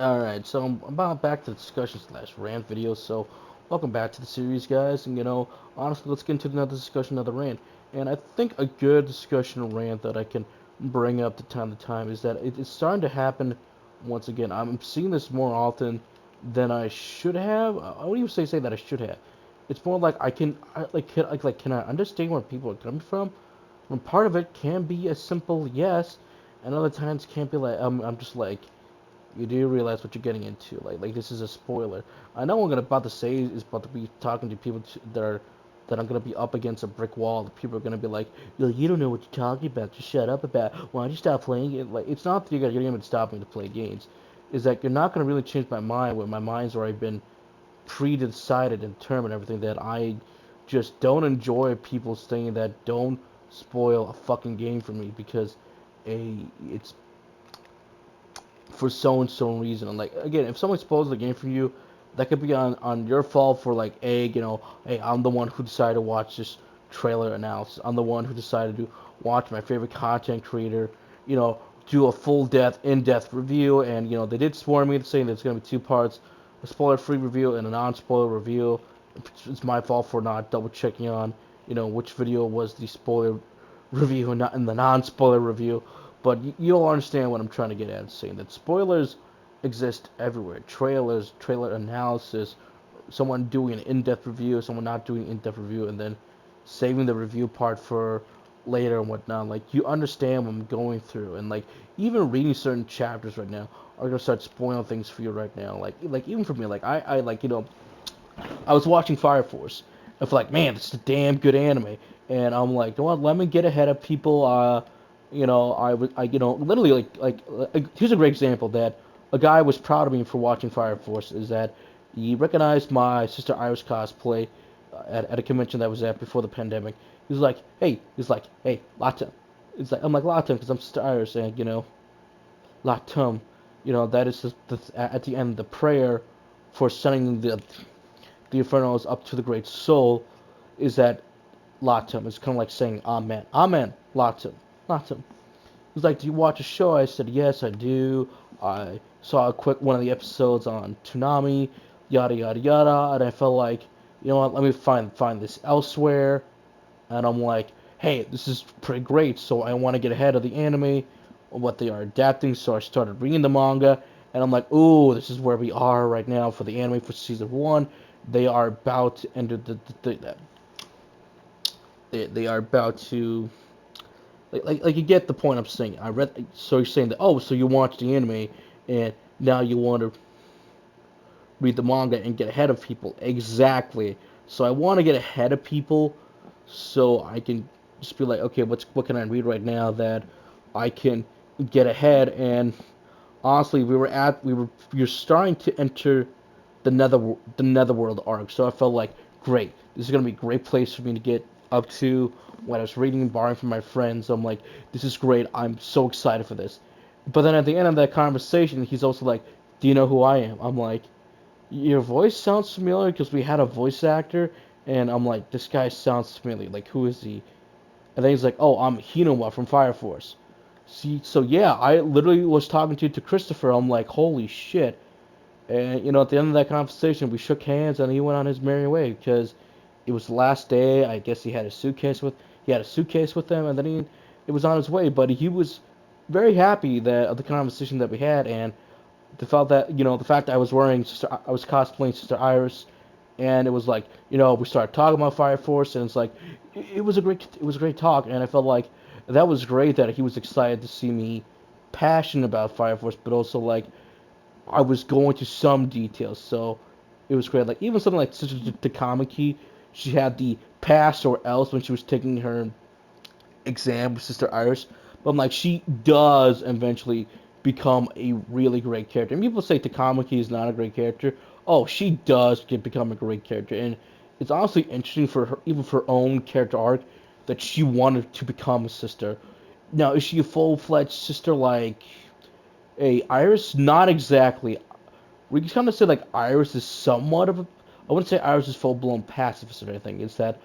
Alright, so I'm about back to the discussion slash rant video, so welcome back to the series, guys, and honestly, let's get into another discussion, another rant. And I think a good discussion rant that I can bring up to time is that it's starting to happen once again. I'm seeing this more often than I should have. I wouldn't even say that I should have. It's more like can I understand where people are coming from? When part of it can be a simple yes, and other times can't be like, I'm just like, you do realize what you're getting into. Like this is a spoiler. I know what I'm about to say is about to be talking to people that I'm gonna be up against a brick wall. The people are gonna be like, yo, you don't know what you're talking about. Just shut up about. Why don't you stop playing it? Like it's not that you're gonna stop me to play games. Is that you're not gonna really change my mind when my mind's already been pre-decided and determined everything that I just don't enjoy people saying that don't spoil a fucking game for me because it's for so and so reason. And like again, if someone spoils the game for you, that could be on your fault for like hey, I'm the one who decided to watch this trailer analysis. I'm the one who decided to watch my favorite content creator, you know, do a full in-depth review. And they did swarm me saying there's gonna be two parts, a spoiler-free review and a non-spoiler review. It's my fault for not double checking on which video was the spoiler review and not in the non-spoiler review. But you'll understand what I'm trying to get at, saying that spoilers exist everywhere. Trailers, trailer analysis, someone doing an in-depth review, someone not doing an in-depth review, and then saving the review part for later and whatnot. Like you understand what I'm going through, and like even reading certain chapters right now are gonna start spoiling things for you right now. Like even for me, like I like I was watching Fire Force. I feel like, man, this is a damn good anime. And I'm like, you know what? Let me get ahead of people. Literally here's a great example that a guy was proud of me for watching Fire Force. Is that he recognized my Sister Iris cosplay at a convention that was at before the pandemic. He's like, hey, Latam. I'm like Latam because I'm Sister Iris, and Latam, that is at the end the prayer for sending the Infernos up to the Great Soul is that Latum. It's kind of like saying Amen. Amen. Latum. Latum. He's like, do you watch a show? I said, yes, I do. I saw a quick one of the episodes on Toonami, yada yada yada, and I felt like, you know what? Let me find this elsewhere. And I'm like, hey, this is pretty great. So I want to get ahead of the anime, what they are adapting. So I started reading the manga, and I'm like, ooh, this is where we are right now for the anime for season one. They are about to enter they are about to like you get the point I'm saying. I read so you're saying that so you watch the anime and now you want to read the manga and get ahead of people exactly. So I want to get ahead of people so I can just be like, okay, what can I read right now that I can get ahead. And honestly, we were starting to enter the Netherworld arc, so I felt like great. This is gonna be a great place for me to get up to when I was reading and borrowing from my friends. I'm like, this is great. I'm so excited for this. But then at the end of that conversation, he's also like, do you know who I am? I'm like, your voice sounds familiar because we had a voice actor, and I'm like, this guy sounds familiar. Like, who is he? And then he's like, oh, I'm Hinoma from Fire Force. See, so yeah, I literally was talking to Christopher. I'm like, holy shit. And at the end of that conversation, we shook hands, and he went on his merry way because it was the last day. I guess he had a suitcase with him, and then it was on his way. But he was very happy that of the conversation that we had, and the fact that I was cosplaying Sister Iris, and it was like we started talking about Fire Force, and it's like it was a great talk, and I felt like that was great that he was excited to see me passionate about Fire Force, but also like I was going to some details, so it was great. Like even something like Sister Takamaki, she had the pass or else when she was taking her exam with Sister Iris. But I'm like, she does eventually become a really great character. And people say Takamaki is not a great character. Oh, she does become a great character, and it's honestly interesting for her, even for her own character arc, that she wanted to become a sister. Now, is she a full-fledged sister like a Iris? Not exactly. We can kind of say like Iris is somewhat of a. I wouldn't say Iris is full blown pacifist or anything. It's that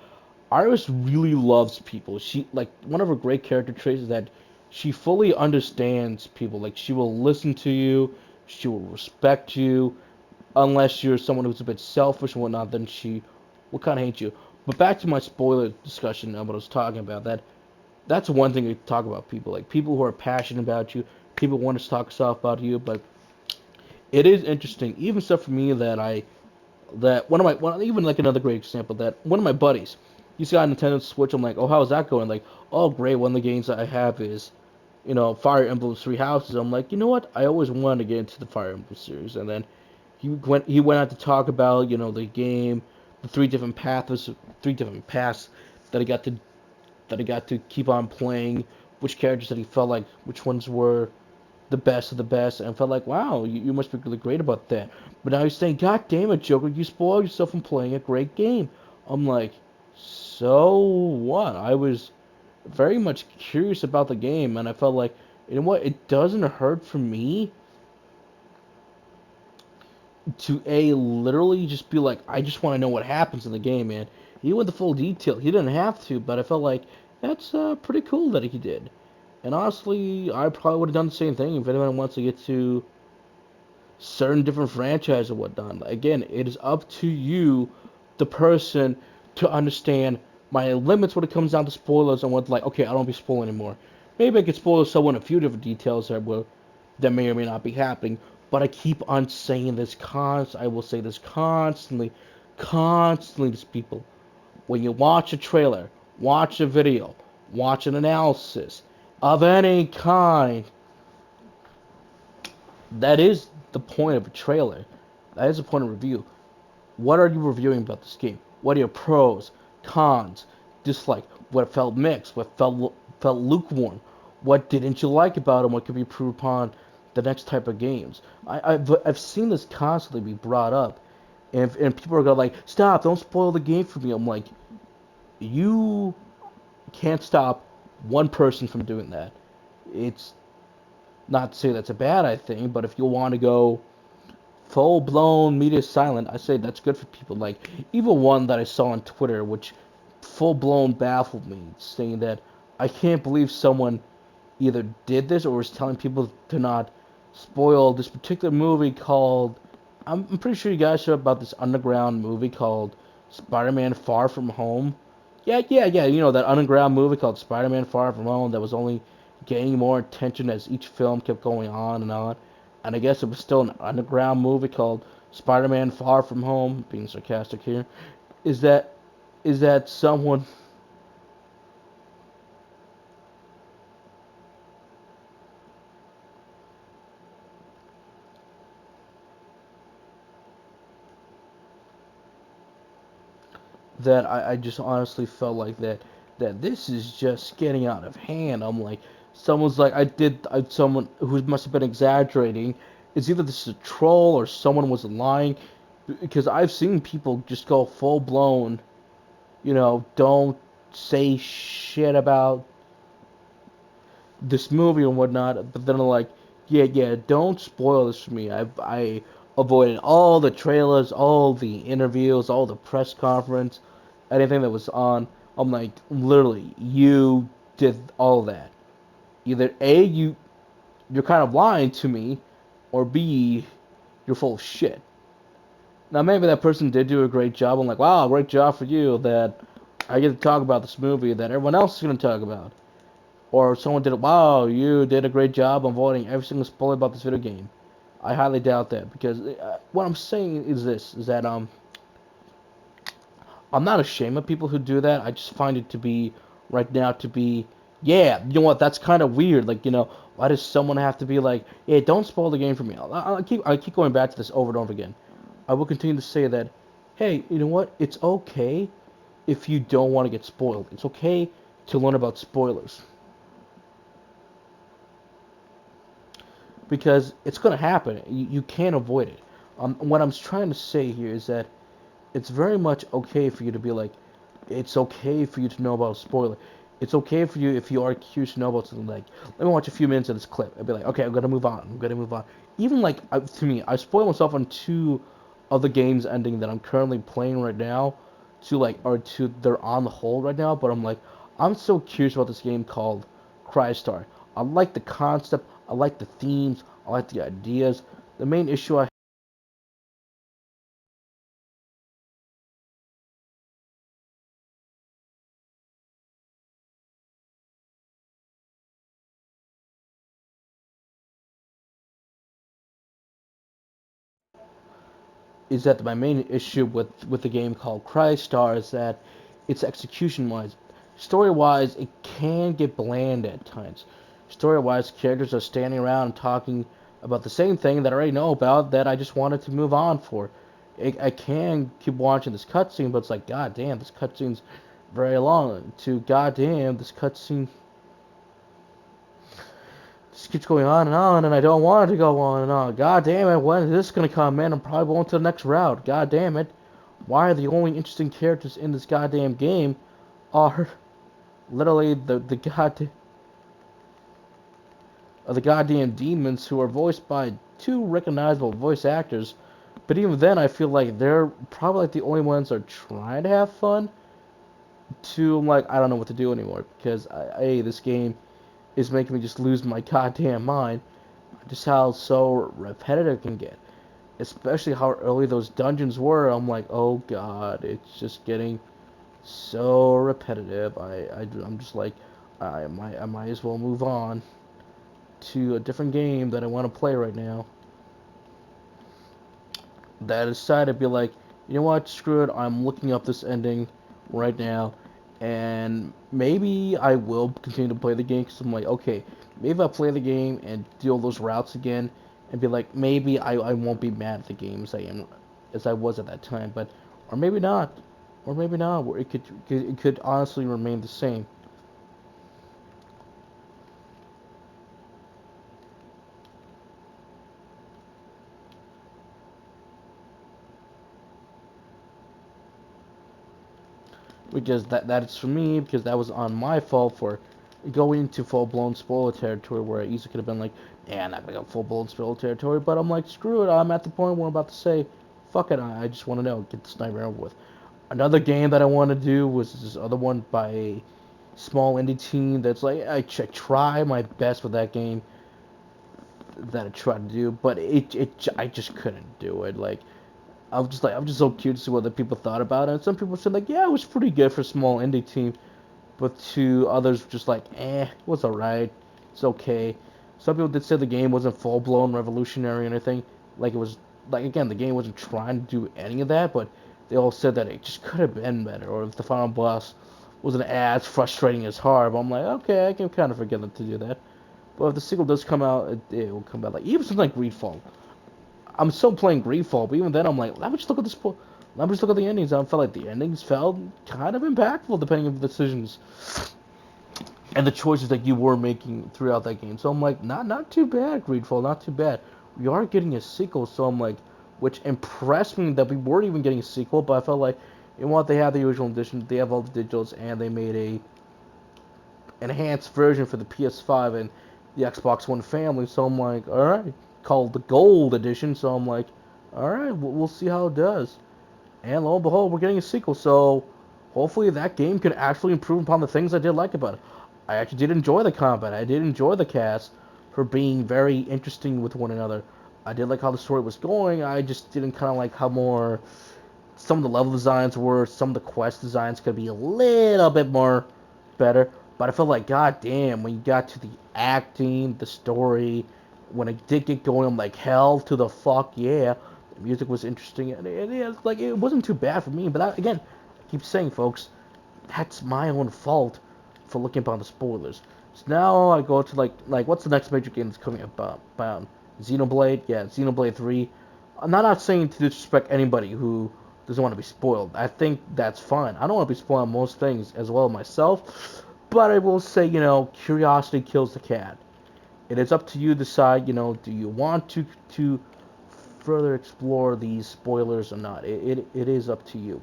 Iris really loves people. She like one of her great character traits is that she fully understands people. Like she will listen to you. She will respect you, unless you're someone who's a bit selfish and whatnot. Then she will kind of hate you. But back to my spoiler discussion of what I was talking about. That's one thing to talk about people, like people who are passionate about you, people who want to talk stuff about you. But it is interesting, even stuff for me that one of my even like another great example that one of my buddies, he's got a Nintendo Switch. I'm like, oh, how's that going? Like, oh, great. One of the games that I have is, Fire Emblem Three Houses. I'm like, you know what? I always wanted to get into the Fire Emblem series, and then he went out to talk about the game, the three different paths that he got to that he got to keep on playing, which characters that he felt like which ones were the best of the best, and felt like, wow, you must be really great about that. But now he's saying, God damn it, Joker, you spoiled yourself from playing a great game. I'm like, so what? I was very much curious about the game, and I felt like, you know what, it doesn't hurt for me to literally just be like, I just want to know what happens in the game, man. He went the full detail. He didn't have to, but I felt like that's pretty cool that he did. And honestly, I probably would have done the same thing if anyone wants to get to certain different franchises and whatnot. Again, it is up to you, the person, to understand my limits when it comes down to spoilers and what, like, okay, I don't be spoiling anymore. Maybe I could spoil someone a few different details that may or may not be happening, but I keep on saying this I will say this constantly to people. When you watch a trailer, watch a video, watch an analysis of any kind, that is the point of a trailer. That is the point of review. What are you reviewing about this game? What are your pros, cons, dislike? What felt mixed? What felt lukewarm? What didn't you like about it? What could be improved upon the next type of games? I've seen this constantly be brought up, and people are going like, stop! Don't spoil the game for me. I'm like, you can't stop one person from doing that. It's not to say that's a bad thing, but if you want to go full blown media silent, I say that's good for people. Like even one that I saw on Twitter, which full blown baffled me, saying that I can't believe someone either did this or was telling people to not spoil this particular movie called. I'm pretty sure you guys heard about this underground movie called Spider-Man: Far From Home. Yeah. You know that underground movie called Spider-Man: Far From Home that was only gaining more attention as each film kept going on and on. And I guess it was still an underground movie called Spider-Man: Far From Home. Being sarcastic here, is that is that someone that I just honestly felt like that this is just getting out of hand. I'm like, someone's like, someone who must have been exaggerating. It's either this is a troll or someone was lying, because I've seen people just go full blown, don't say shit about this movie and whatnot, but then I'm like, yeah, don't spoil this for me. I avoided all the trailers, all the interviews, all the press conference, anything that was on. I'm like, literally, you did all that. Either A, you're kind of lying to me, or B, you're full of shit. Now maybe that person did do a great job. I'm like, wow, great job for you that I get to talk about this movie that everyone else is gonna talk about. Or someone did, wow, you did a great job avoiding every single spoiler about this video game. I highly doubt that, because what I'm saying is this: is that I'm not ashamed of people who do that. I just find it to be right now to be, yeah, you know what? That's kind of weird. Like, why does someone have to be like, yeah, don't spoil the game for me? I keep going back to this over and over again. I will continue to say that, hey, you know what? It's okay if you don't want to get spoiled. It's okay to learn about spoilers, because it's going to happen. You can't avoid it. What I'm trying to say here is that it's very much okay for you to be like, it's okay for you to know about a spoiler. It's okay for you if you are curious to know about something, like, let me watch a few minutes of this clip and be like, okay, I'm gonna move on. I'm gonna move on. Even like to me, I spoil myself on two of the games ending that I'm currently playing right now, they're on the hold right now. But I'm like, I'm so curious about this game called Crystar. I like the concept. I like the themes. I like the ideas. The main issue I is that my main issue with the game called Crystar is that its execution wise, story wise, it can get bland at times. Story wise, characters are standing around and talking about the same thing that I already know about that I just wanted to move on for. I can keep watching this cutscene, but it's like, god damn, this cutscene's very long. To god damn, this cutscene just keeps going on, and I don't want it to go on and on. God damn it, when is this gonna come in? I'm probably going to the next route. God damn it. Why are the only interesting characters in this goddamn game are literally the goddamn demons who are voiced by two recognizable voice actors. But even then, I feel like they're probably like the only ones that are trying to have fun. To I'm like, I don't know what to do anymore because this game is making me just lose my goddamn mind. Just how so repetitive it can get, especially how early those dungeons were. I'm like, oh god, it's just getting so repetitive. I'm just like, I might as well move on to a different game that I want to play right now. That I decided to be like, you know what, screw it. I'm looking up this ending right now, and maybe I will continue to play the game because I'm like, okay, maybe I'll play the game and do all those routes again, and be like, maybe I won't be mad at the game as I was at that time, but or maybe not, or maybe not. It could honestly remain the same. Because that is for me because that was on my fault for going into full blown spoiler territory where it easily could have been like, yeah, I'm not gonna go full blown spoiler territory, but I'm like, screw it, I'm at the point where I'm about to say, fuck it, I just want to know, get this nightmare over with. Another game that I want to do was this other one by a small indie team that's like try my best with that game that I tried to do, but I just couldn't do it. Like I'm just so curious to see what other people thought about it. And some people said like, yeah, it was pretty good for a small indie team, but to others just like, it was alright, it's okay. Some people did say the game wasn't full blown revolutionary or anything. Like it was like again, the game wasn't trying to do any of that, but they all said that it just could have been better, or if the final boss wasn't as frustrating as hard. But I'm like, okay, I can kind of forget them to do that. But if the sequel does come out, it will come out like even something like Greedfall. I'm still playing Greedfall, but even then, I'm like, let me just look at this. Let me just look at the endings. I felt like the endings felt kind of impactful depending on the decisions and the choices that you were making throughout that game. So I'm like, not too bad, Greedfall, not too bad. We are getting a sequel, so I'm like, which impressed me that we weren't even getting a sequel, but I felt like, you know what, they have the original edition, they have all the digitals, and they made a enhanced version for the PS5 and the Xbox One family. So I'm like, all right, called the Gold Edition. So I'm like, all right, we'll see how it does. And lo and behold, we're getting a sequel. So hopefully that game can actually improve upon the things I did like about it. I actually did enjoy the combat. I did enjoy the cast for being very interesting with one another. I did like how the story was going. I just didn't kind of like how more some of the level designs were. Some of the quest designs could be a little bit more better. But I felt like, god damn, when you got to the acting, the story, when it did get going, I'm like, hell to the fuck yeah. The music was interesting, and like it wasn't too bad for me. But again, I keep saying, folks, that's my own fault for looking upon the spoilers. So now I go to like what's the next major game that's coming about? Xenoblade, yeah, Xenoblade 3. I'm not saying to disrespect anybody who doesn't want to be spoiled. I think that's fine. I don't want to be spoiled on most things as well myself, but I will say, curiosity kills the cat. It is up to you to decide, do you want to further explore these spoilers or not? It is up to you.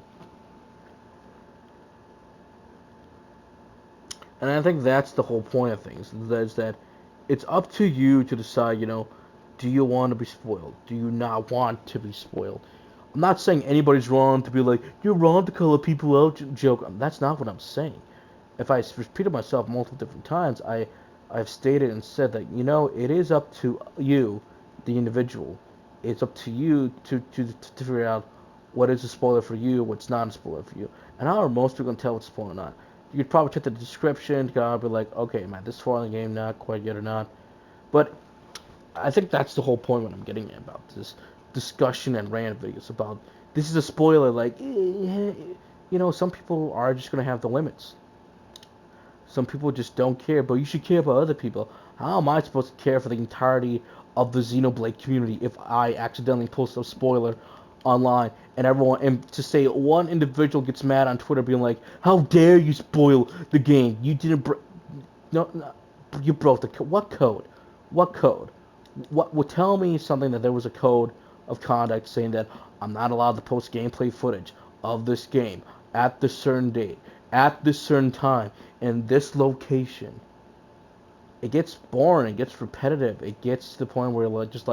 And I think that's the whole point of things. Is that it's up to you to decide, do you want to be spoiled? Do you not want to be spoiled? I'm not saying anybody's wrong to be like, you're wrong to call people out, joke. That's not what I'm saying. If I repeated myself multiple different times, I've stated and said that, it is up to you, the individual, it's up to you to figure out what is a spoiler for you, what's not a spoiler for you. And how are most people gonna tell what's a spoiler or not? You could probably check the description, kind of be like, okay, man, this far in the game, not quite yet or not. But I think that's the whole point what I'm getting at about this discussion and rant videos about this is a spoiler. Like, some people are just gonna have the limits. Some people just don't care, but you should care about other people. How am I supposed to care for the entirety of the Xenoblade community if I accidentally post a spoiler online and to say one individual gets mad on Twitter being like, "How dare you spoil the game? You didn't no, you broke the code. What code? What code? What would tell me something that there was a code of conduct saying that I'm not allowed to post gameplay footage of this game at this certain date, at this certain time, in this location. It gets boring. It gets repetitive. It gets to the point where just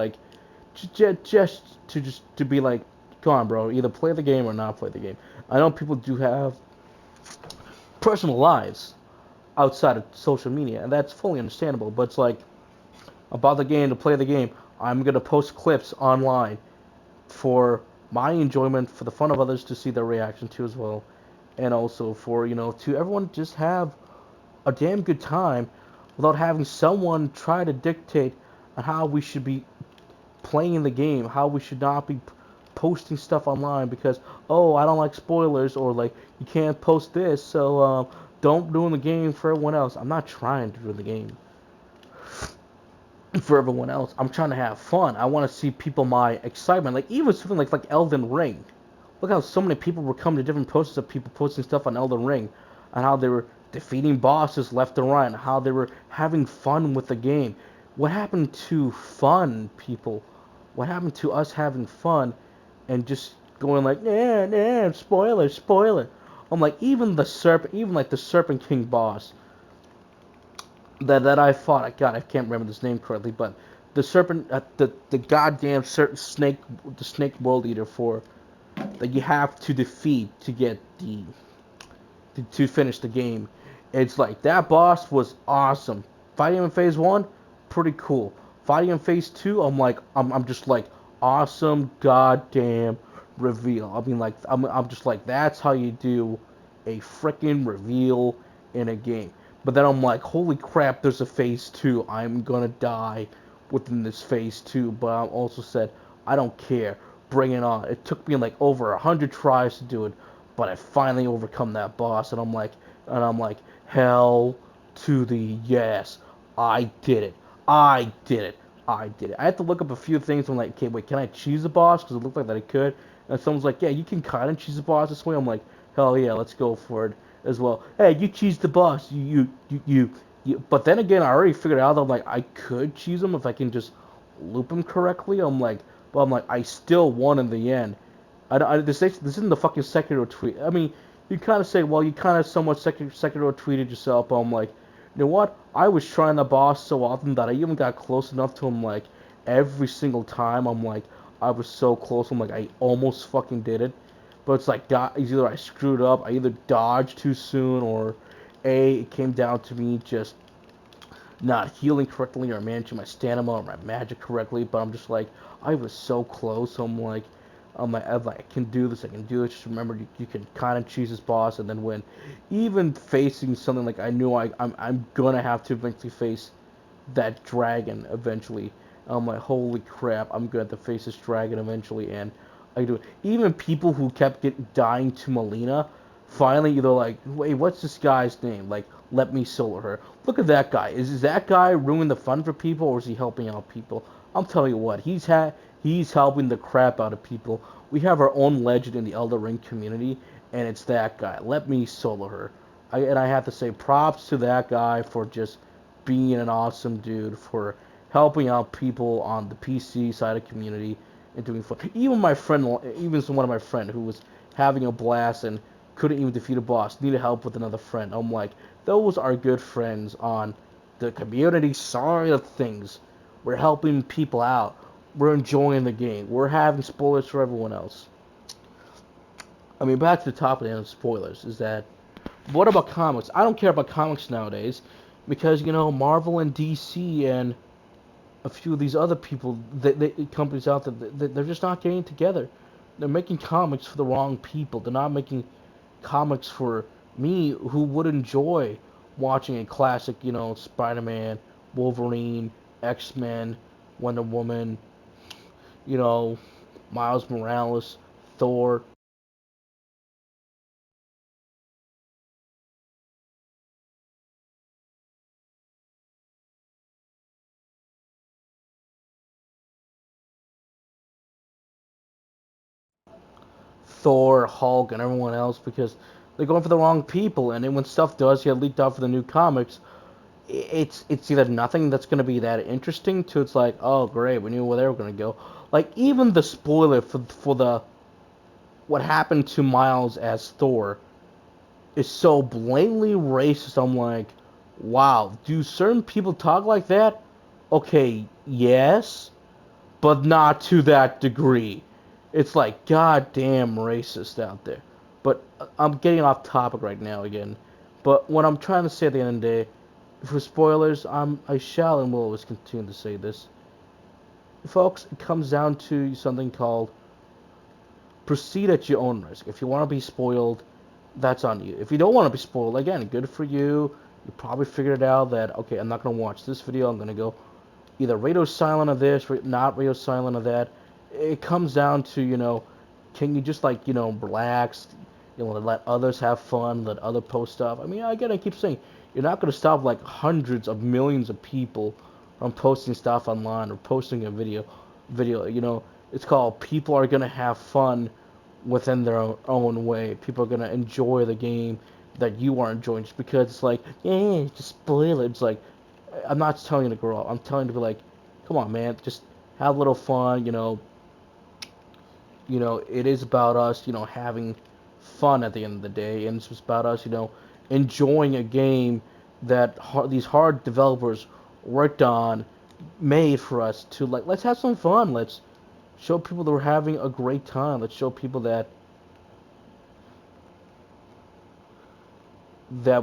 to be like, come on, bro, either play the game or not play the game. I know people do have personal lives outside of social media, and that's fully understandable. But it's like about the game to play the game. I'm gonna post clips online for my enjoyment, for the fun of others to see their reaction to as well, and also for to everyone just have a damn good time without having someone try to dictate on how we should be playing the game, how we should not be posting stuff online because oh I don't like spoilers or like you can't post this so don't ruin the game for everyone else. I'm not trying to ruin the game for everyone else. I'm trying to have fun. I want to see people my excitement. Like even something like Elden Ring. Look how so many people were coming to different posts of people posting stuff on Elden Ring, and how they were defeating bosses left and right, and how they were having fun with the game. What happened to fun, people? What happened to us having fun, and just going like, spoiler, spoiler. I'm like, even like the Serpent King boss that I fought. God, I can't remember his name correctly, but the serpent, the goddamn snake, the snake world eater for that you have to defeat to get to finish the game. It's like that boss was awesome. Fighting him in phase one, pretty cool. Fighting in phase two, I'm just like awesome goddamn reveal. I mean like I'm just like that's how you do a freaking reveal in a game. But then I'm like, holy crap, there's a phase two. I'm gonna die within this phase two. But I also said, I don't care. Bring it on. It took me like over 100 tries to do it, but I finally overcome that boss, and I'm like, hell to the yes, I did it, I did it, I did it. I had to look up a few things. I'm like, okay, wait, can I cheese the boss? Because it looked like that I could. And someone's like, yeah, you can kind of cheese the boss this way. I'm like, hell yeah, let's go for it as well. Hey, you cheese the boss, you. But then again, I already figured out that I'm like, I could cheese him if I can just loop him correctly. I'm like, I still won in the end. This isn't the fucking Sekiro tweet. I mean, you kind of say, well, you kind of somewhat Sekiro tweeted yourself, but I'm like, you know what? I was trying the boss so often that I even got close enough to him, like, every single time. I'm like, I was so close. I'm like, I almost fucking did it. But it's like, either I screwed up, I either dodged too soon, or it came down to me just not healing correctly or managing my stamina or my magic correctly. But I'm just like, I was so close. I'm like, I can do this. I can do it. Just remember, you can kind of choose this boss and then win. Even facing something like I knew I'm gonna have to eventually face that dragon eventually. I'm like, holy crap, I'm gonna have to face this dragon eventually, and I do it. Even people who kept dying to Melina, finally they're like, wait, what's this guy's name? Like, let me solo her. Look at that guy. Is that guy ruining the fun for people, or is he helping out people? I'm telling you what, he's helping the crap out of people. We have our own legend in the Elder Ring community, and it's that guy. Let me solo her. And I have to say props to that guy for just being an awesome dude, for helping out people on the PC side of community and doing fun. Even one of my friend who was having a blast and couldn't even defeat a boss, needed help with another friend. I'm like, those are good friends on the community side of things. We're helping people out. We're enjoying the game. We're having spoilers for everyone else. I mean, back to the topic of spoilers is that what about comics? I don't care about comics nowadays because Marvel and DC and a few of these other people, companies out there, they're just not getting together. They're making comics for the wrong people. They're not making comics for me, who would enjoy watching a classic, Spider-Man, Wolverine, X-Men, Wonder Woman, you know, Miles Morales, Thor. Thor, Hulk, and everyone else, because they're going for the wrong people. And then when stuff does get leaked out for the new comics, it's either nothing that's going to be that interesting to it's like, oh great, we knew where they were going to go. Like even the spoiler for the what happened to Miles as Thor is so blatantly racist. I'm like, wow, do certain people talk like that? Okay, yes, but not to that degree. It's like goddamn racist out there. But I'm getting off topic right now again. But what I'm trying to say at the end of the day, for spoilers, I shall and will always continue to say this, folks. It comes down to something called proceed at your own risk. If you want to be spoiled, that's on you. If you don't want to be spoiled, again, good for you. You probably figured it out that okay, I'm not gonna watch this video. I'm gonna go either radio silent of this, not radio silent of that. It comes down to can you just like relax, let others have fun, let other post stuff. I mean, again, I keep saying you're not gonna stop like hundreds of millions of people from posting stuff online or posting a video. It's called people are gonna have fun within their own way. People are gonna enjoy the game that you are enjoying just because it's like, yeah, just spoil it. It's like I'm not telling you to grow up. I'm telling you to be like, come on, man, just have a little fun. It is about us, having fun at the end of the day, and it's just about us, enjoying a game that these hard developers worked on, made for us to like. Let's have some fun. Let's show people that we're having a great time. Let's show people that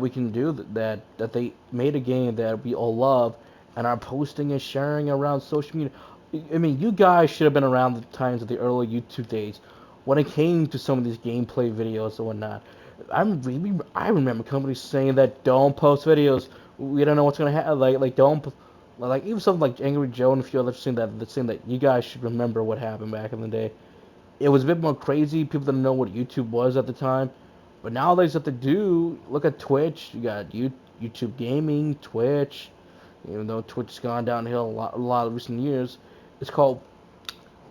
we can do that they made a game that we all love and are posting and sharing around social media. I mean, you guys should have been around the times of the early YouTube days when it came to some of these gameplay videos and whatnot. I remember companies saying that don't post videos. We don't know what's gonna happen. Like don't like even something like Angry Joe and a few others saying that you guys should remember what happened back in the day. It was a bit more crazy. People didn't know what YouTube was at the time, but nowadays what they do, look at Twitch. You got YouTube Gaming, Twitch. Even though Twitch has gone downhill a lot of recent years, it's called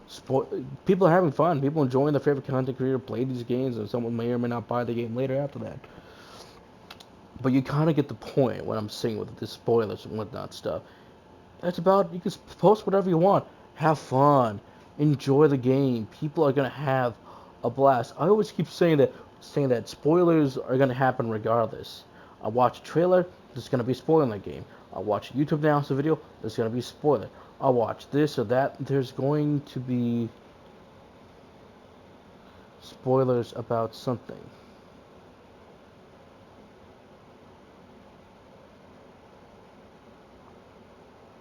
sport. People are having fun. People enjoying their favorite content creator play these games, and someone may or may not buy the game later after that. But you kind of get the point what I'm saying with the spoilers and whatnot stuff. That's about you can post whatever you want, have fun, enjoy the game. People are gonna have a blast. I always keep saying that spoilers are gonna happen regardless. I watch a trailer, there's gonna be spoiling that game. I watch a YouTube announcement video, there's gonna be spoiler. I watch this or that, there's going to be spoilers about something,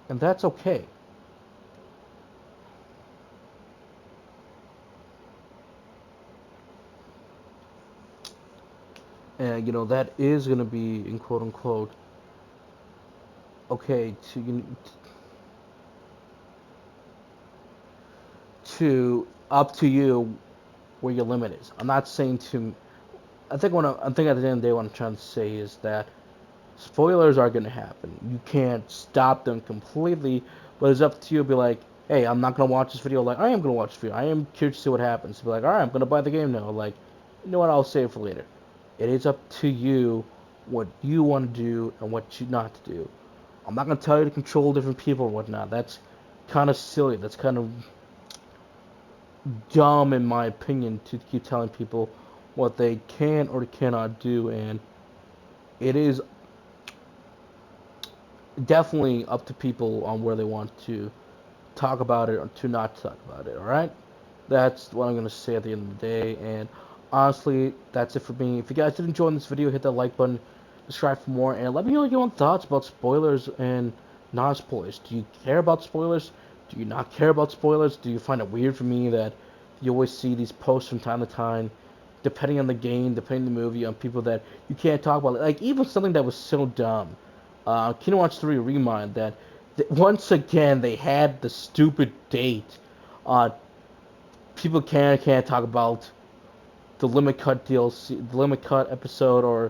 and that's okay. And that is gonna be in quote unquote okay to up to you where your limit is. I'm not saying to. I think at the end of the day, what I'm trying to say is that spoilers are going to happen. You can't stop them completely, but it's up to you to be like, hey, I'm not going to watch this video. Like, I am going to watch this video. I am curious to see what happens. Be like, all right, I'm going to buy the game now. Like, you know what? I'll save it for later. It is up to you what you want to do and what you not to do. I'm not going to tell you to control different people or whatnot. That's kind of silly. That's kind of dumb, in my opinion, to keep telling people what they can or cannot do. And it is definitely up to people on where they want to talk about it or to not talk about it. All right, that's what I'm gonna say at the end of the day. And honestly, that's it for me. If you guys did enjoy this video, hit that like button, subscribe for more, and let me know your own thoughts about spoilers and non-spoilers. Do you care about spoilers? Do you not care about spoilers? Do you find it weird for me that you always see these posts from time to time, depending on the game, depending on the movie, on people that you can't talk about? Like even something that was so dumb, Kingdom Hearts 3 Remind, that once again they had the stupid date. Uh, People can't talk about the limit cut DLC, the limit cut episode, or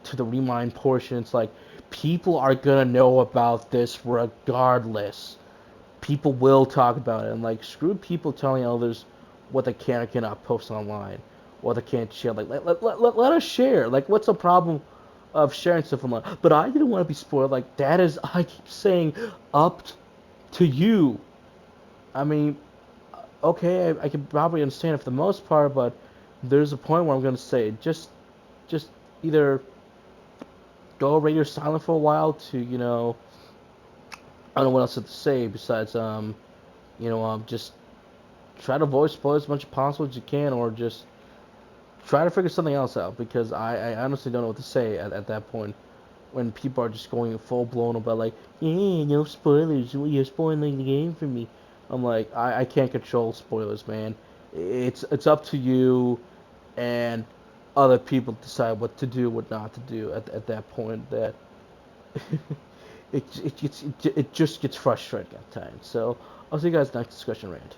to the Remind portion. It's like people are gonna know about this regardless. People will talk about it, and like screw people telling others what they can or cannot post online, what they can't share. Like let us share. Like what's the problem of sharing stuff online? But I didn't want to be spoiled. Like that is, I keep saying, up to you. I mean, okay, I can probably understand it for the most part, but there's a point where I'm gonna say just either go radio silent for a while to I don't know what else to say besides just try to avoid spoilers as much as possible as you can, or just try to figure something else out, because I honestly don't know what to say at that point when people are just going full blown about like, yeah, no spoilers, you're spoiling the game for me. I'm like, I can't control spoilers, man. It's up to you and other people decide what to do, what not to do at that point. That it just gets frustrating at times. So I'll see you guys next discussion rant.